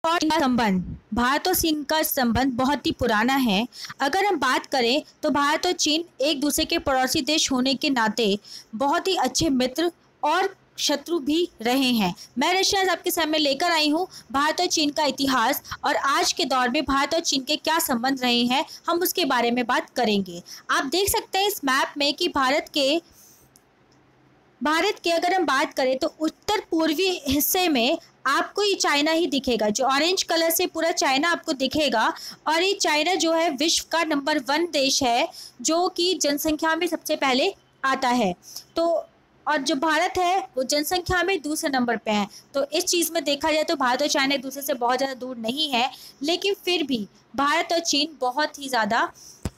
और चीन का संबंध, भारत और चीन का संबंध बहुत ही पुराना है। अगर हम बात करें तो भारत और चीन एक दूसरे के पड़ोसी देश होने के नाते बहुत ही अच्छे मित्र और शत्रु भी रहे हैं। मैं रशिया आज आपके सामने लेकर आई हूँ भारत और चीन का इतिहास, और आज के दौर में भारत और चीन के क्या संबंध रहे हैं, हम उसके बारे में बात करेंगे। आप देख सकते हैं इस मैप में कि भारत के अगर हम बात करें तो उत्तर पूर्वी हिस्से में आपको ये चाइना ही दिखेगा। जो ऑरेंज कलर से पूरा चाइना आपको दिखेगा, और ये चाइना जो है विश्व का नंबर 1 देश है जो कि जनसंख्या में सबसे पहले आता है। तो और जो भारत है वो जनसंख्या में दूसरे नंबर पे है। तो इस चीज़ में देखा जाए तो भारत और चाइना एक दूसरे से बहुत ज़्यादा दूर नहीं है, लेकिन फिर भी भारत और चीन बहुत ही ज़्यादा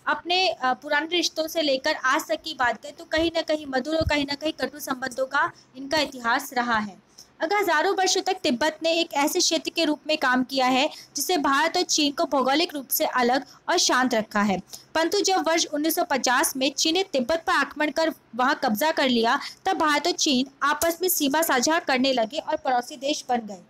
अपने पुराने रिश्तों से लेकर आज तक की बात करें तो कहीं ना कहीं मधुर और कहीं ना कहीं कटु संबंधों का इनका इतिहास रहा है। अगर हजारों वर्षों तक तिब्बत ने एक ऐसे क्षेत्र के रूप में काम किया है जिसे भारत और चीन को भौगोलिक रूप से अलग और शांत रखा है, परंतु जब वर्ष 1950 में चीन ने तिब्बत पर आक्रमण कर वहां कब्जा कर लिया, तब भारत और चीन आपस में सीमा साझा करने लगे और पड़ोसी देश बन गए।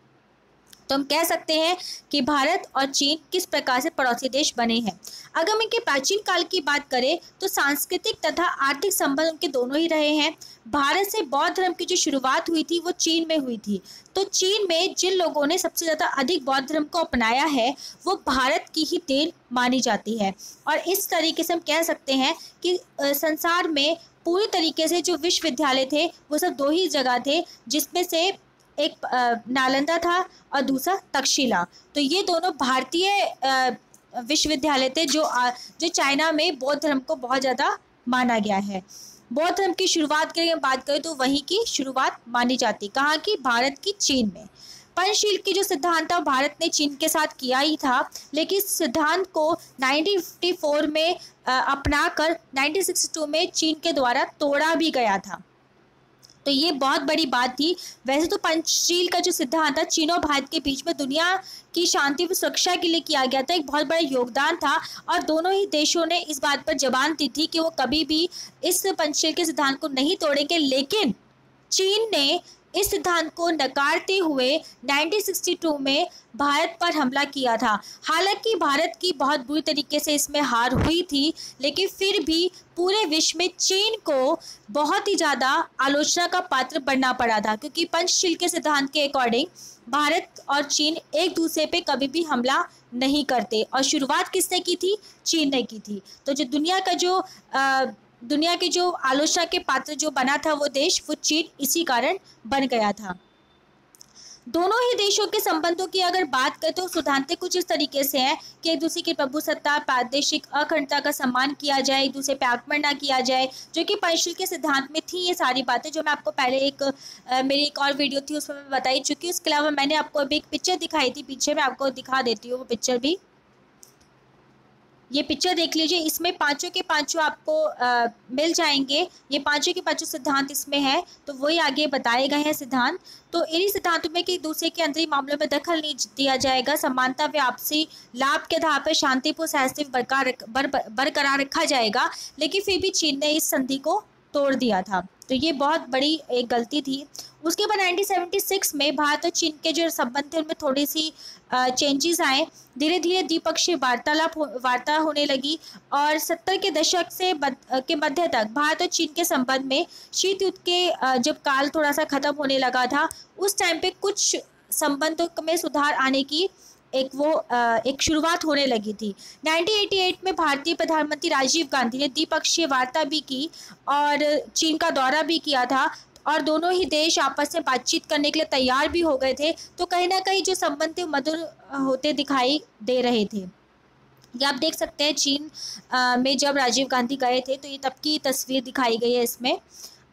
तो हम कह सकते हैं कि भारत और चीन किस प्रकार से पड़ोसी देश बने हैं। अगर हम इनके प्राचीन काल की बात करें तो सांस्कृतिक तथा आर्थिक संबंध उनके दोनों ही रहे हैं। भारत से बौद्ध धर्म की जो शुरुआत हुई थी वो चीन में हुई थी। तो चीन में जिन लोगों ने सबसे ज़्यादा अधिक बौद्ध धर्म को अपनाया है वो भारत की ही देन मानी जाती है। और इस तरीके से हम कह सकते हैं कि संसार में पूरी तरीके से जो विश्वविद्यालय थे वो सब 2 ही जगह थे, जिसमें से एक नालंदा था और दूसरा तक्षशिला। तो ये दोनों भारतीय विश्वविद्यालय थे जो चाइना में बौद्ध धर्म को बहुत ज़्यादा माना गया है। बौद्ध धर्म की शुरुआत की बात करें तो वहीं की शुरुआत मानी जाती, कहाँ की, भारत की, चीन में। पंचशील की जो सिद्धांत था भारत ने चीन के साथ किया ही था, लेकिन इस सिद्धांत को 1954 में अपनाकर 1962 में चीन के द्वारा तोड़ा भी गया था। तो ये बहुत बड़ी बात थी। वैसे तो पंचशील का जो सिद्धांत था चीन और भारत के बीच में दुनिया की शांति व सुरक्षा के लिए किया गया था, एक बहुत बड़ा योगदान था, और दोनों ही देशों ने इस बात पर जबान दी थी कि वो कभी भी इस पंचशील के सिद्धांत को नहीं तोड़ेंगे। लेकिन चीन ने इस सिद्धांत को नकारते हुए 1962 में भारत पर हमला किया था। हालांकि भारत की बहुत बुरी तरीके से इसमें हार हुई थी, लेकिन फिर भी पूरे विश्व में चीन को बहुत ही ज़्यादा आलोचना का पात्र बनना पड़ा था, क्योंकि पंचशील के सिद्धांत के अकॉर्डिंग भारत और चीन एक दूसरे पे कभी भी हमला नहीं करते, और शुरुआत किसने की थी, चीन ने की थी। तो जो दुनिया के जो आलोचना के पात्र जो बना था वो देश, वो चीन इसी कारण बन गया था। दोनों ही देशों के संबंधों की अगर बात करें तो सिद्धांत कुछ इस तरीके से हैं कि एक दूसरे की प्रभुसत्ता, प्रादेशिक अखंडता का सम्मान किया जाए, एक दूसरे पे आक्रमण ना किया जाए, जो कि पंचशील के सिद्धांत में थी ये सारी बातें, जो मैं आपको पहले मेरी एक और वीडियो थी उसमें मैं बताई चुकी। उसके अलावा मैंने आपको अभी एक पिक्चर दिखाई थी, पीछे मैं आपको दिखा देती हूँ वो पिक्चर भी। ये पिक्चर देख लीजिए, इसमें पांचों के पांचों आपको मिल जाएंगे। ये पांचों के पांचों सिद्धांत इसमें है, तो वही आगे बताए गए हैं सिद्धांत। तो इन्हीं सिद्धांतों में कि दूसरे के अंदर मामलों में दखल नहीं दिया जाएगा, समानता व आपसी लाभ के आधार पर शांतिपूर्ण सहस्तित्व बरकरार रखा जाएगा। लेकिन फिर भी चीन ने इस संधि को तोड़ दिया था, तो ये बहुत बड़ी एक गलती थी। उसके बाद 1976 में भारत और चीन के जो संबंध थे उनमें थोड़ी सी चेंजेस आए। धीरे धीरे द्विपक्षीय वार्ता होने लगी, और 70 के दशक के मध्य तक भारत और चीन के संबंध में शीत युद्ध के जब काल थोड़ा सा खत्म होने लगा था, उस टाइम पे कुछ संबंधों में सुधार आने की एक शुरुआत होने लगी थी। 1988 में भारतीय प्रधानमंत्री राजीव गांधी ने द्विपक्षीय वार्ता भी की और चीन का दौरा भी किया था, और दोनों ही देश आपस में बातचीत करने के लिए तैयार भी हो गए थे। तो कहीं ना कहीं जो संबंध थे मधुर होते दिखाई दे रहे थे। ये आप देख सकते हैं चीन में जब राजीव गांधी गए थे, तो ये तब की तस्वीर दिखाई गई है इसमें।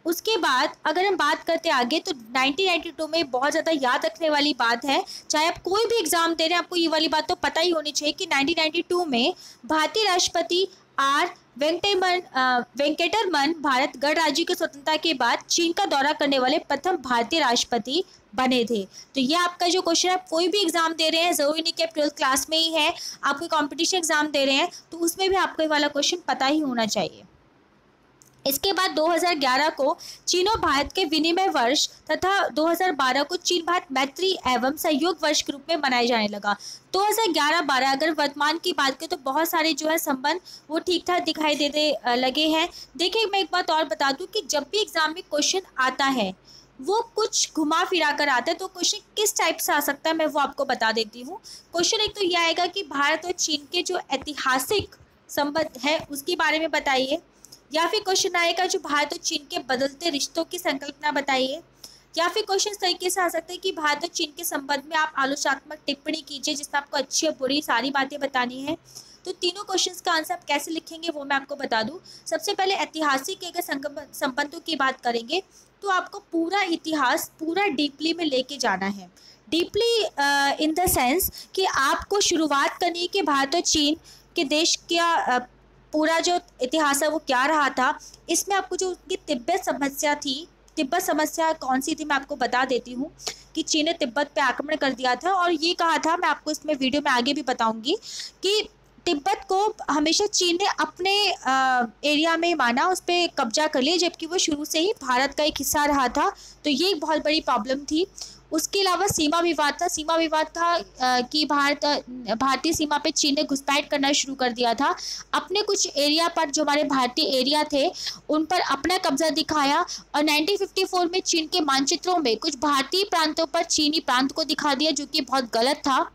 उसके बाद अगर हम बात करते आगे तो 1992 में बहुत ज़्यादा याद रखने वाली बात है, चाहे आप कोई भी एग्ज़ाम दे रहे हैं आपको ये वाली बात तो पता ही होनी चाहिए कि 1992 में भारतीय राष्ट्रपति आर वेंकटरमन भारत गणराज्य की स्वतंत्रता के बाद चीन का दौरा करने वाले प्रथम भारतीय राष्ट्रपति बने थे। तो ये आपका जो क्वेश्चन है, कोई भी एग्जाम दे रहे हैं, जरूरी नहीं कि आप 12th क्लास में ही है, आप कोई कॉम्पिटिशन एग्जाम दे रहे हैं तो उसमें भी आपको ये वाला क्वेश्चन पता ही होना चाहिए। इसके बाद 2011 को चीन और भारत के विनिमय वर्ष तथा 2012 को चीन भारत मैत्री एवं सहयोग वर्ष के रूप में मनाया जाने लगा। 2011-12 अगर वर्तमान की बात करें तो बहुत सारे जो है संबंध वो ठीक ठाक दिखाई देने लगे हैं। देखिए, मैं एक बात और बता दूं कि जब भी एग्जाम में क्वेश्चन आता है वो कुछ घुमा फिरा कर आता है, तो क्वेश्चन किस टाइप से आ सकता है मैं वो आपको बता देती हूँ। क्वेश्चन एक तो ये आएगा कि भारत और चीन के जो ऐतिहासिक संबंध है उसके बारे में बताइए, या फिर क्वेश्चन आएगा जो भारत और चीन के बदलते रिश्तों की संकल्पना बताइए, या फिर क्वेश्चन इस तरीके से आ सकते हैं कि भारत और चीन के संबंध में आप आलोचनात्मक टिप्पणी कीजिए जिसमें आपको अच्छी और बुरी सारी बातें बतानी है। तो तीनों क्वेश्चंस का आंसर आप कैसे लिखेंगे वो मैं आपको बता दूं। सबसे पहले ऐतिहासिक अगर संबंधों की बात करेंगे तो आपको पूरा इतिहास पूरा डीपली में लेके जाना है। डीपली इन द सेंस कि आपको शुरुआत करनी है कि भारत और चीन के देश का पूरा जो इतिहास है वो क्या रहा था। इसमें आपको जो उनकी तिब्बत समस्या थी, तिब्बत समस्या कौन सी थी मैं आपको बता देती हूँ कि चीन ने तिब्बत पे आक्रमण कर दिया था और ये कहा था, मैं आपको इसमें वीडियो में आगे भी बताऊंगी, कि तिब्बत को हमेशा चीन ने अपने एरिया में माना, उस पर कब्जा कर लिया, जबकि वो शुरू से ही भारत का एक हिस्सा रहा था। तो ये एक बहुत बड़ी प्रॉब्लम थी। उसके अलावा सीमा विवाद था। सीमा विवाद था कि भारतीय सीमा पे चीन ने घुसपैठ करना शुरू कर दिया था। अपने कुछ एरिया पर, जो हमारे भारतीय एरिया थे, उन पर अपना कब्जा दिखाया और 1954 में चीन के मानचित्रों में कुछ भारतीय प्रांतों पर चीनी प्रांत को दिखा दिया, जो कि बहुत गलत था।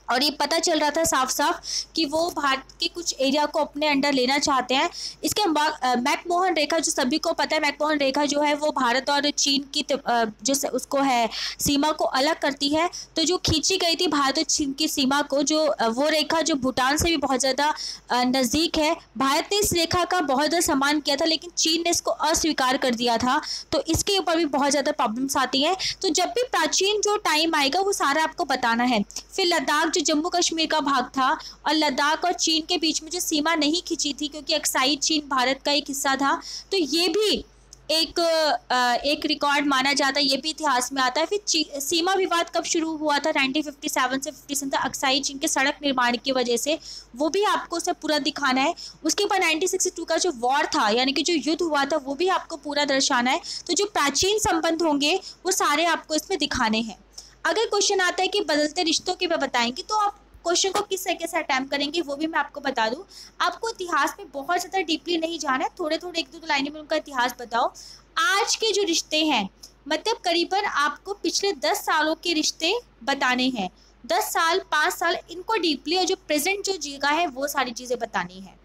और ये पता चल रहा था साफ साफ कि वो भारत के कुछ एरिया को अपने अंडर लेना चाहते हैं। इसके मैकमोहन रेखा, जो सभी को पता है, मैकमोहन रेखा जो है वो भारत और चीन की जो उसको है सीमा को अलग करती है। तो जो खींची गई थी भारत और चीन की सीमा को, जो वो रेखा जो भूटान से भी बहुत ज़्यादा नज़दीक है, भारत ने इस रेखा का बहुत ज़्यादा सम्मान किया था, लेकिन चीन ने इसको अस्वीकार कर दिया था। तो इसके ऊपर भी बहुत ज़्यादा प्रॉब्लम्स आती हैं। तो जब भी प्राचीन जो टाइम आएगा वो सारा आपको बताना है। फिर लद्दाख, जम्मू कश्मीर का भाग था, और लद्दाख और चीन के बीच में जो सीमा नहीं खींची थी क्योंकि अक्साई चीन भारत का एक हिस्सा था, तो ये भी एक रिकॉर्ड माना जाता है, ये भी इतिहास में आता है। फिर सीमा विवाद कब शुरू हुआ था? 1957 से 57 तक अक्साई चीन के सड़क निर्माण की वजह से, वो भी आपको उसे पूरा दिखाना है। उसके बाद 1962 का जो वॉर था, यानी कि जो युद्ध हुआ था, वो भी आपको पूरा दर्शाना है। तो जो प्राचीन संबंध होंगे वो सारे आपको इसमें दिखाने हैं। अगर क्वेश्चन आता है कि बदलते रिश्तों के बताएंगे, तो आप क्वेश्चन को किस तरीके से अटैम्प्ट करेंगे वो भी मैं आपको बता दूं। आपको इतिहास में बहुत ज़्यादा डीपली नहीं जाना है, थोड़े थोड़े 1-2 लाइनों में उनका इतिहास बताओ। आज के जो रिश्ते हैं, मतलब करीबन आपको पिछले 10 सालों के रिश्ते बताने हैं, 10 साल 5 साल, इनको डीपली, और जो प्रेजेंट जो जगह है वो सारी चीज़ें बतानी है।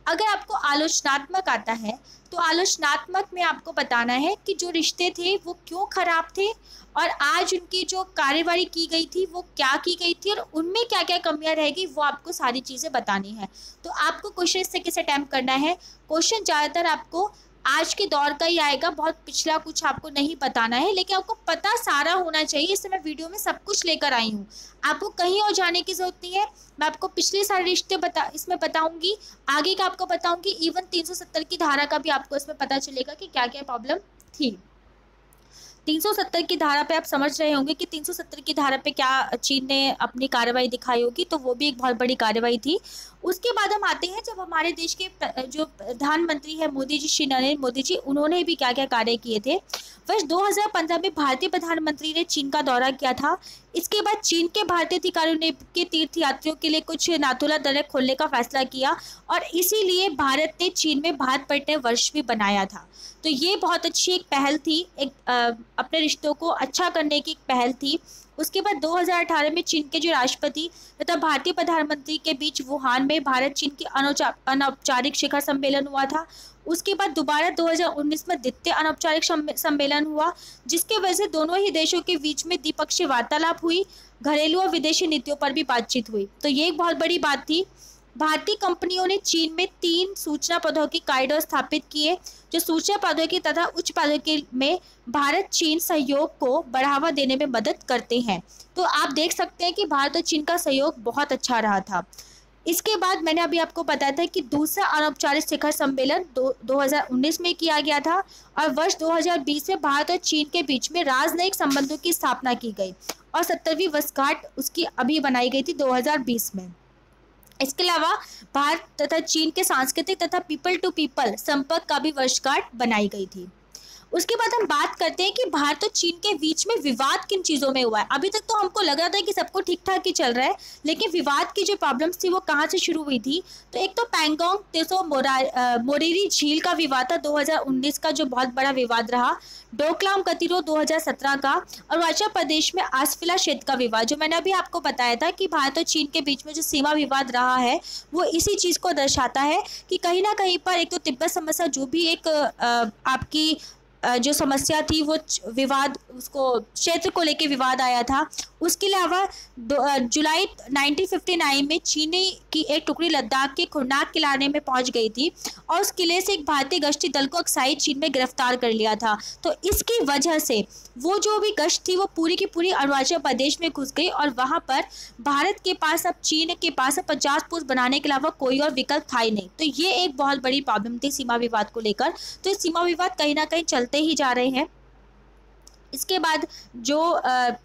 अगर आपको आलोचनात्मक आता है तो आलोचनात्मक में आपको बताना है कि जो रिश्ते थे वो क्यों खराब थे, और आज उनकी जो कार्यवाही की गई थी वो क्या की गई थी, और उनमें क्या क्या कमियां रहेगी, वो आपको सारी चीज़ें बतानी है। तो आपको क्वेश्चन इस तरीके से अटैम्प्ट करना है। क्वेश्चन ज़्यादातर आपको आज के दौर का ही आएगा, बहुत पिछला कुछ आपको नहीं बताना है, लेकिन आपको पता सारा होना चाहिए। इससे मैं वीडियो में सब कुछ लेकर आई हूँ, आपको कहीं और जाने की ज़रूरत नहीं है। मैं आपको पिछले सारे रिश्ते इसमें बताऊंगी, आगे का आपको बताऊंगी, इवन 370 की धारा का भी आपको इसमें पता चलेगा कि क्या क्या प्रॉब्लम थी। 370 की धारा पे आप समझ रहे होंगे कि 370 की धारा पे क्या चीन ने अपनी कार्रवाई दिखाई होगी, तो वो भी एक बहुत बड़ी कार्रवाई थी। उसके बाद हम आते हैं जब हमारे देश के जो प्रधानमंत्री है मोदी जी, श्री नरेंद्र मोदी जी, उन्होंने भी क्या क्या कार्य किए थे। वर्ष 2015 में भारतीय प्रधानमंत्री ने चीन का दौरा किया था। इसके बाद चीन के भारतीय अधिकारियों ने के तीर्थ यात्रियों के लिए कुछ नाथुला दर्रे खोलने का फैसला किया, और इसीलिए भारत ने चीन में भारत पर्यटन वर्ष भी बनाया था। तो ये बहुत अच्छी एक पहल थी, एक अपने रिश्तों को अच्छा करने की एक पहल थी। उसके बाद 2018 में चीन के जो राष्ट्रपति तथा भारतीय प्रधानमंत्री के बीच वुहान में भारत चीन की अनौपचारिक शिखर सम्मेलन हुआ था। उसके बाद दोबारा 2019 में द्वितीय अनौपचारिक सम्मेलन हुआ, जिसके वजह से दोनों ही देशों के बीच में द्विपक्षीय वार्तालाप हुई, घरेलू और विदेशी नीतियों पर भी बातचीत हुई। तो ये एक बहुत बड़ी बात थी। भारतीय कंपनियों ने चीन में 3 सूचना प्रौद्योगिकी कॉरिडोर स्थापित किए, जो सूचना प्रौद्योगिकी तथा उच्च प्रौद्योगिकी में भारत चीन सहयोग को बढ़ावा देने में मदद करते हैं। तो आप देख सकते हैं कि भारत और चीन का सहयोग बहुत अच्छा रहा था। इसके बाद मैंने अभी आपको बताया था कि दूसरा अनौपचारिक शिखर सम्मेलन 2019 में किया गया था, और वर्ष 2020 में भारत और चीन के बीच में राजनयिक संबंधों की स्थापना की गई, और 70वीं वर्षगांठ उसकी अभी बनाई गई थी 2020 में। इसके अलावा भारत तथा चीन के सांस्कृतिक तथा पीपल टू पीपल संपर्क का भी वर्षगांठ बनाई गई थी। उसके बाद हम बात करते हैं कि भारत और चीन के बीच में विवाद किन चीज़ों में हुआ है। अभी तक तो हमको लग रहा था कि सबको ठीक ठाक ही चल रहा है, लेकिन विवाद की जो प्रॉब्लम्स थी वो कहाँ से शुरू हुई थी। तो एक तो पैंगोंग त्सो मोरिरी झील का विवाद था 2019 का, जो बहुत बड़ा विवाद रहा। डोकलाम गतिरोध 2017 का। अरुणाचल प्रदेश में आसफिला क्षेत्र का विवाद, जो मैंने अभी आपको बताया था कि भारत और चीन के बीच में जो सीमा विवाद रहा है वो इसी चीज़ को दर्शाता है कि कहीं ना कहीं पर एक तो तिब्बत समस्या, जो भी एक आपकी जो समस्या थी वो विवाद, उसको क्षेत्र को लेके विवाद आया था। उसके अलावा जुलाई 1959 में चीनी की एक टुकड़ी लद्दाख के खुरनाक किले में पहुंच गई थी और उस किले से एक भारतीय गश्ती दल को अक्साई चीन में गिरफ्तार कर लिया था। तो इसकी वजह से वो जो भी गश्त थी वो पूरी की पूरी अरुणाचल प्रदेश में घुस गई और वहाँ पर भारत के पास, अब चीन के पास 50 पोस्ट बनाने के अलावा कोई और विकल्प था ही नहीं। तो ये एक बहुत बड़ी प्रॉब्लम थी सीमा विवाद को लेकर। तो ये सीमा विवाद कहीं ना कहीं चलते ही जा रहे हैं। इसके बाद जो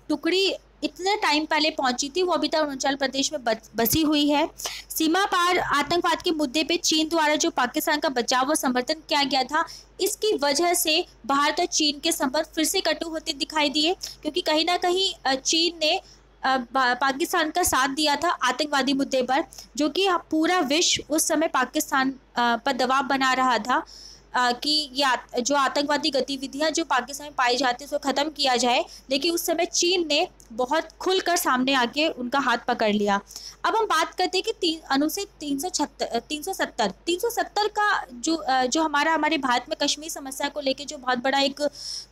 टुकड़ी इतने टाइम पहले पहुंची थी वो अभी तक अरुणाचल प्रदेश में बसी हुई है। सीमा पार आतंकवाद के मुद्दे पे चीन द्वारा जो पाकिस्तान का बचाव और समर्थन किया गया था, इसकी वजह से भारत और चीन के संपर्क फिर से कटु होते दिखाई दिए, क्योंकि कहीं ना कहीं चीन ने पाकिस्तान का साथ दिया था आतंकवादी मुद्दे पर, जो कि पूरा विश्व उस समय पाकिस्तान पर दबाव बना रहा था कि ये जो आतंकवादी गतिविधियां जो पाकिस्तान में पाई जाती है उसको ख़त्म किया जाए। लेकिन उस समय चीन ने बहुत खुलकर सामने आके उनका हाथ पकड़ लिया। अब हम बात करते हैं कि अनुच्छेद 370 का जो हमारे भारत में कश्मीर समस्या को लेके जो बहुत बड़ा एक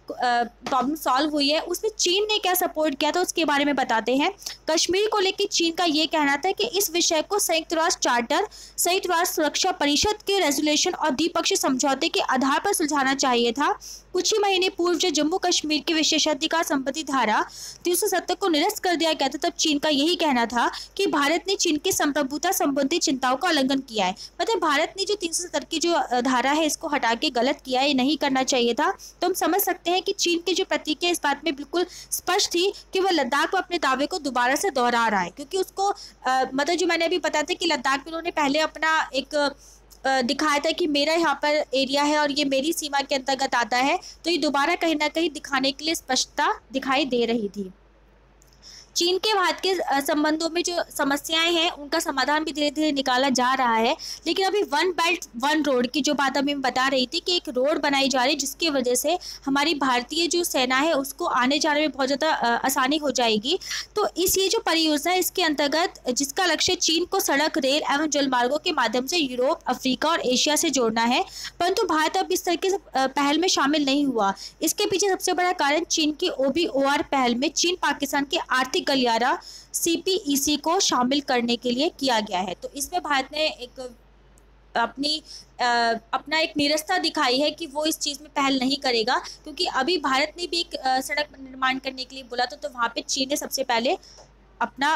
प्रॉब्लम सॉल्व हुई है, उसमें चीन ने क्या सपोर्ट किया था उसके बारे में बताते हैं। कश्मीर को लेकर चीन का ये कहना था कि इस विषय को संयुक्त राष्ट्र चार्टर, संयुक्त राष्ट्र सुरक्षा परिषद के रेजोल्यूशन और द्विपक्षीय समझौते के आधार पर सुलझाना चाहिए था। कुछ ही महीने पूर्व जब जम्मू कश्मीर की विशेषाधिकार संपत्ति धारा 370 को निरस्त कर दिया गया था, तब चीन का यही कहना था कि भारत ने चीन की संप्रभुता संबंधी चिंताओं का उल्लंघन किया है। मतलब भारत ने जो 370 की जो धारा है इसको हटा के गलत किया है, नहीं करना चाहिए था। तो हम समझ सकते हैं कि चीन की जो प्रतिक्रिया इस बात में बिल्कुल स्पष्ट थी कि वह लद्दाख में अपने दावे को दोबारा से दोहरा रहा है, क्योंकि उसको मतलब जो मैंने अभी बताया था कि लद्दाख में उन्होंने पहले अपना एक दिखाया था कि मेरा यहाँ पर एरिया है और ये मेरी सीमा के अंतर्गत आता है। तो ये दोबारा कहीं ना कहीं दिखाने के लिए स्पष्टता दिखाई दे रही थी। चीन के भारत के संबंधों में जो समस्याएं हैं उनका समाधान भी धीरे धीरे निकाला जा रहा है। लेकिन अभी वन बेल्ट वन रोड की जो बात अभी मैं बता रही थी कि एक रोड बनाई जा रही है जिसकी वजह से हमारी भारतीय जो सेना है उसको आने जाने में बहुत ज़्यादा आसानी हो जाएगी। तो ये जो परियोजना है इसके अंतर्गत जिसका लक्ष्य चीन को सड़क, रेल एवं जलमार्गों के माध्यम से यूरोप, अफ्रीका और एशिया से जोड़ना है, परंतु भारत अब इस तरीके से पहल में शामिल नहीं हुआ। इसके पीछे सबसे बड़ा कारण चीन की OBOR पहल में चीन पाकिस्तान के आर्थिक गलियारा CPEC को शामिल करने के लिए किया गया है। तो इसमें भारत ने एक अपना एक निरस्ता दिखाई है कि वो इस चीज़ में पहल नहीं करेगा, क्योंकि अभी भारत ने भी एक सड़क निर्माण करने के लिए बोला था, तो वहाँ पे चीन ने सबसे पहले अपना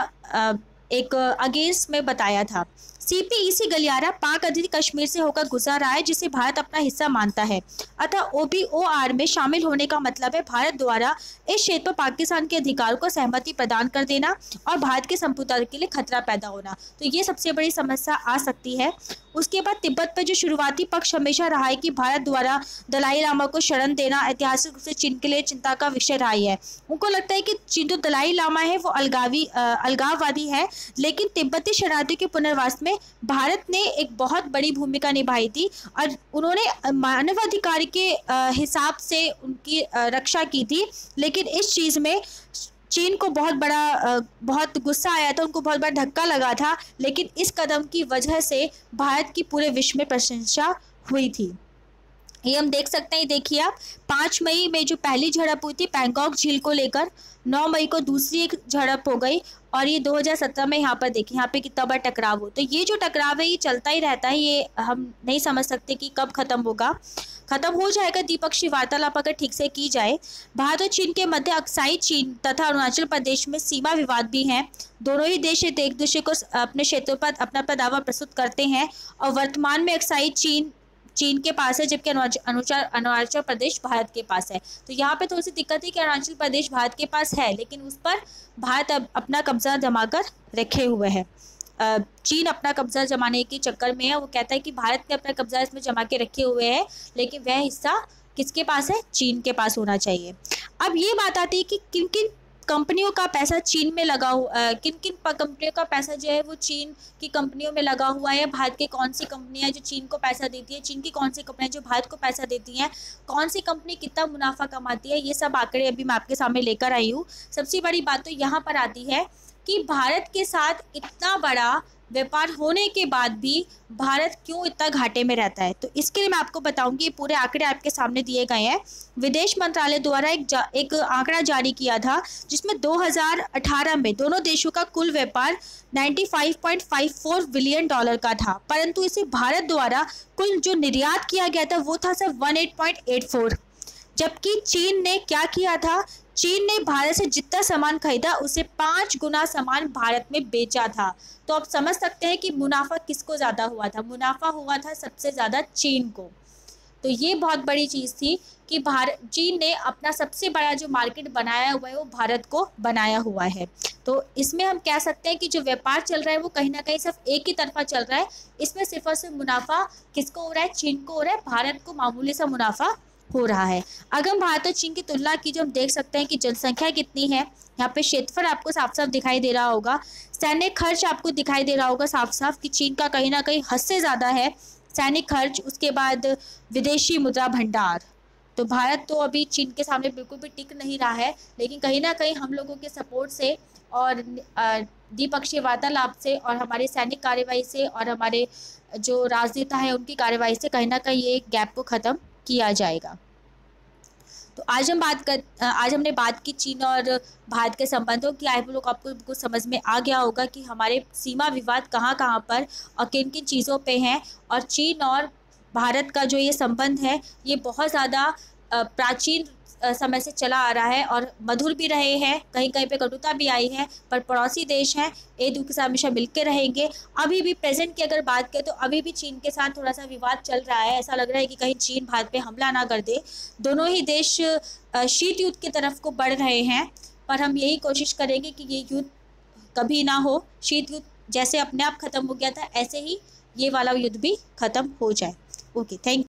एक अगेंस्ट में बताया था। CPEC गलियारा पाक अधिकृत कश्मीर से होकर गुजर रहा है, जिसे भारत अपना हिस्सा मानता है। अतः OBOR में शामिल होने का मतलब है भारत द्वारा इस क्षेत्र पर पाकिस्तान के अधिकार को सहमति प्रदान कर देना और भारत के संप्रभुता के लिए खतरा पैदा होना। तो ये सबसे बड़ी समस्या आ सकती है। उसके बाद तिब्बत पर जो शुरुआती पक्ष हमेशा रहा है कि भारत द्वारा दलाई लामा को शरण देना ऐतिहासिक रूप से चीन के लिए चिंता का विषय रहा है। उनको लगता है कि चीन जो दलाई लामा है वो अलगाववादी है, लेकिन तिब्बती शरणार्थियों के पुनर्वास में भारत ने एक बहुत बड़ी भूमिका निभाई थी और उन्होंने मानवाधिकार के हिसाब से उनकी रक्षा की थी। लेकिन इस चीज़ में चीन को बहुत गुस्सा आया था, उनको बहुत बड़ा धक्का लगा था, लेकिन इस कदम की वजह से भारत की पूरे विश्व में प्रशंसा हुई थी। ये हम देख सकते हैं, देखिए आप 5 मई में जो पहली झड़प हुई थी पैंगोंग झील को लेकर, 9 मई को दूसरी एक झड़प हो गई और ये 2017 में यहाँ पर देखिए यहाँ पे कितना बड़ा टकराव हो। तो ये जो टकराव है ये चलता ही रहता है, ये हम नहीं समझ सकते कि कब ख़त्म होगा। ख़त्म हो जाएगा द्विपक्षीय वार्तालाप अगर ठीक से की जाए। भारत और चीन के मध्य अक्साई चीन तथा अरुणाचल प्रदेश में सीमा विवाद भी हैं। दोनों ही देश एक दूसरे को अपने क्षेत्रों पर अपना दावा प्रस्तुत करते हैं और वर्तमान में अक्साई चीन के पास है, जबकि अरुणाचल प्रदेश भारत के पास है। तो यहाँ पे थोड़ी सी दिक्कत है कि अरुणाचल प्रदेश भारत के पास है, लेकिन उस पर भारत अब अपना कब्जा जमा कर रखे हुए है। चीन अपना कब्जा जमाने के चक्कर में है। वो कहता है कि भारत ने अपना कब्जा इसमें जमा के रखे हुए हैं, लेकिन वह हिस्सा किसके पास है? चीन के पास होना चाहिए। अब ये बात आती है कि किन किन कंपनियों का पैसा चीन में लगा हुआ, किन किन कंपनियों का पैसा जो है वो चीन की कंपनियों में लगा हुआ है। भारत की कौन सी कंपनियां जो चीन को पैसा देती है, चीन की कौन सी कंपनियां जो भारत को पैसा देती हैं, कौन सी कंपनी कितना मुनाफा कमाती है, ये सब आंकड़े अभी मैं आपके सामने लेकर आई हूँ। सबसे बड़ी बात तो यहाँ पर आती है कि भारत के साथ इतना बड़ा व्यापार होने के बाद भी भारत क्यों इतना घाटे में रहता है। तो इसके लिए मैं आपको बताऊंगी, ये पूरे आंकड़े आपके सामने दिए गए हैं। विदेश मंत्रालय द्वारा एक आंकड़ा जारी किया था, जिसमें 2018 में दोनों देशों का कुल व्यापार 95.54 बिलियन डॉलर का था, परंतु इसे भारत द्वारा कुल जो निर्यात किया गया था वो था सिर्फ 18.84। जबकि चीन ने क्या किया था? चीन ने भारत से जितना सामान खरीदा उसे 5 गुना सामान भारत में बेचा था। तो आप समझ सकते हैं कि मुनाफा किसको ज़्यादा हुआ था? मुनाफा हुआ था सबसे ज़्यादा चीन को। तो ये बहुत बड़ी चीज़ थी कि चीन ने अपना सबसे बड़ा जो मार्केट बनाया हुआ है वो भारत को बनाया हुआ है। तो इसमें हम कह सकते हैं कि जो व्यापार चल रहा है वो कहीं ना कहीं सिर्फ एक ही तरफा चल रहा है। इसमें सिर्फ और सिर्फ मुनाफा किसको हो रहा है? चीन को हो रहा है। भारत को मामूली सा मुनाफा हो रहा है। अगर हम भारत और चीन की तुलना की, जो हम देख सकते हैं कि जनसंख्या कितनी है, यहाँ पे क्षेत्रफल आपको साफ साफ दिखाई दे रहा होगा, सैन्य खर्च आपको दिखाई दे रहा होगा साफ साफ कि चीन का कहीं ना कहीं हद से ज़्यादा है सैनिक खर्च। उसके बाद विदेशी मुद्रा भंडार, तो भारत तो अभी चीन के सामने बिल्कुल भी टिक नहीं रहा है, लेकिन कहीं ना कहीं हम लोगों के सपोर्ट से और द्विपक्षीय वार्तालाप से और हमारी सैनिक कार्रवाई से और हमारे जो राजनेता है उनकी कार्रवाई से कहीं ना कहीं ये गैप को ख़त्म किया जाएगा। तो आज हमने बात की चीन और भारत के संबंधों की। आई होप आपको कुछ समझ में आ गया होगा कि हमारे सीमा विवाद कहाँ कहाँ पर और किन किन चीज़ों पे हैं। और चीन और भारत का जो ये संबंध है ये बहुत ज़्यादा प्राचीन समय से चला आ रहा है और मधुर भी रहे हैं, कहीं कहीं पे कटुता भी आई है, पर पड़ोसी देश हैं, एक दूसरे के साथ हमेशा मिलकर रहेंगे। अभी भी प्रेजेंट की अगर बात करें तो अभी भी चीन के साथ थोड़ा सा विवाद चल रहा है। ऐसा लग रहा है कि कहीं चीन भारत पे हमला ना कर दे। दोनों ही देश शीत युद्ध की तरफ को बढ़ रहे हैं, पर हम यही कोशिश करेंगे कि ये युद्ध कभी ना हो। शीत युद्ध जैसे अपने आप ख़त्म हो गया था, ऐसे ही ये वाला युद्ध भी ख़त्म हो जाए। Okay, thank you.